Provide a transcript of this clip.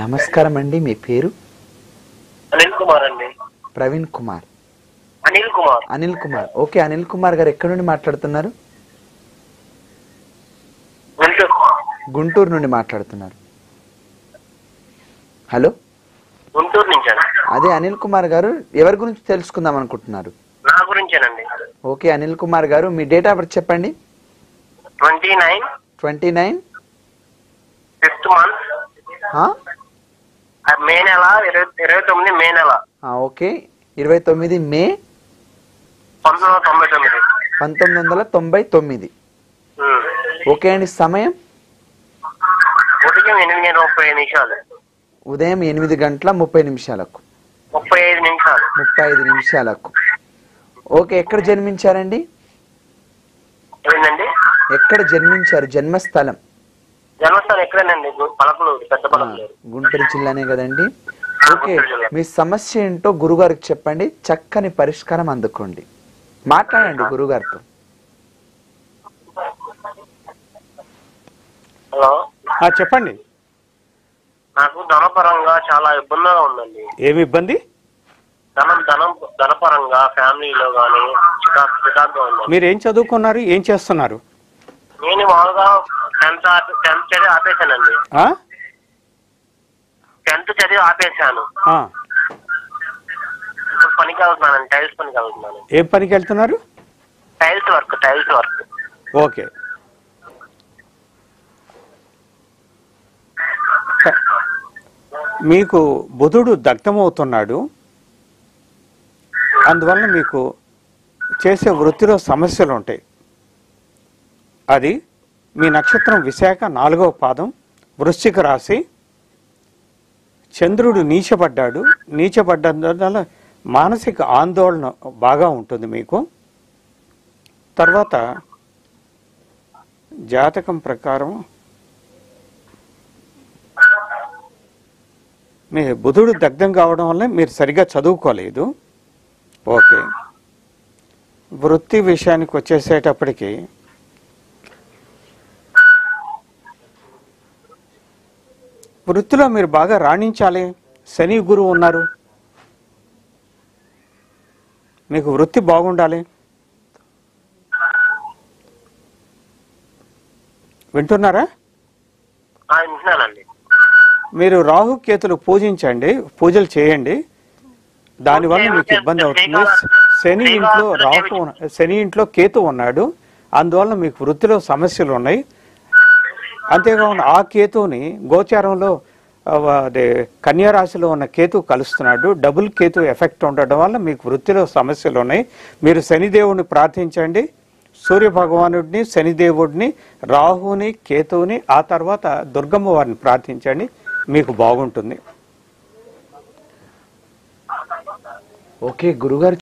నమస్కారం అండి, మీ పేరు? అనిల్ కుమార్ అండి. ప్రవీణ్ కుమార్. అనిల్ కుమార్. ఓకే, అనిల్ కుమార్ గారు ఎక్కడి నుండి మాట్లాడుతున్నారు? గుంటూరు నుండి మాట్లాడుతున్నారు. హలో, గుంటూరు నుంచి. అదే అనిల్ కుమార్ గారు, ఎవరి గురించి తెలుసుకుందాం అనుకుంటున్నారు? నా గురించేనండి. ఓకే అనిల్ కుమార్ గారు, మీ డేట్ ఆఫ్ బర్త్ చెప్పండి. 29 5th month మే నెల 29 మే నెల. ఓకే, 29 మే 1999. ఓకే అండి, సమయం ఉదయం 8:30. ఉదయం 8:30 35 నిమిషాలకు. ఓకే, ఎక్కడ జన్మించారండి? ఏంటండి? ఎక్కడ జన్మించారు? జన్మస్థలం ఎక్కడేనండి? పలకలూరు, పెద్ద పలకలూరు, గుంటూరు జిల్లానే కదండి. ఓకే, మీ సమస్య ఏంటో గురుగారికి చెప్పండి, చక్కని పరిష్కారం అందుకోండి. మాట్లాడండి గురుగారితో. హలో, చెప్పండి. నాకు ధనపరంగా చాలా ఇబ్బందిగా ఉందండి. ఏమి ఇబ్బంది? ధనపరంగా ఫ్యామిలీలో గానీ చికాకుగా ఉందండి. మీరు ఏం చదువుకున్నారు, ఏం చేస్తున్నారు? నేను మామూలుగా 10th చదివి ఆపేశానండి. 10th చదివి ఆపేశాను. ఇప్పుడు పనికి వెళ్తున్నానండి, టైల్స్ పనికి వెళ్తున్నాను. ఏం పనికి వెళ్తున్నారు? Tiles work. ఓకే, మీకు బుధుడు దగ్ధమవుతున్నాడు, అందువల్ల మీకు చేసే వృత్తిలో సమస్యలు ఉంటాయి. అది మీ నక్షత్రం విశాఖ 4వ పాదం, వృశ్చిక రాశి. చంద్రుడు నీచబడ్డ మానసిక ఆందోళన బాగా ఉంటుంది మీకు. తర్వాత జాతకం ప్రకారం మీ బుధుడు దగ్ధం కావడం వల్ల మీరు సరిగా చదువుకోలేదు. ఓకే, వృత్తి విషయానికి వచ్చేసేటప్పటికి వృత్తిలో మీరు బాగా రాణించాలి. శని గురువు ఉన్నారు, మీకు వృత్తి బాగుండాలి. వింటున్నారా? మీరు రాహుకేతులు పూజలు చేయండి, దానివల్ల మీకు ఇబ్బంది అవుతుంది. శని ఇంట్లో కేతు ఉన్నాడు, అందువల్ల మీకు వృత్తిలో సమస్యలు ఉన్నాయి. అంతేకాకుండా ఆ కేతుని గోచారంలో అదే కన్యా రాశిలో ఉన్న కేతు కలుస్తున్నాడు. డబుల్ కేతు ఎఫెక్ట్ ఉండడం వల్ల మీకు వృత్తిలో సమస్యలు ఉన్నాయి. మీరు శనిదేవుని ప్రార్థించండి, సూర్య భగవానుడిని, శనిదేవుడిని, రాహుని, కేతువుని, ఆ తర్వాత దుర్గమ్మ వారిని ప్రార్థించండి, మీకు బాగుంటుంది. ఓకే గురుగారు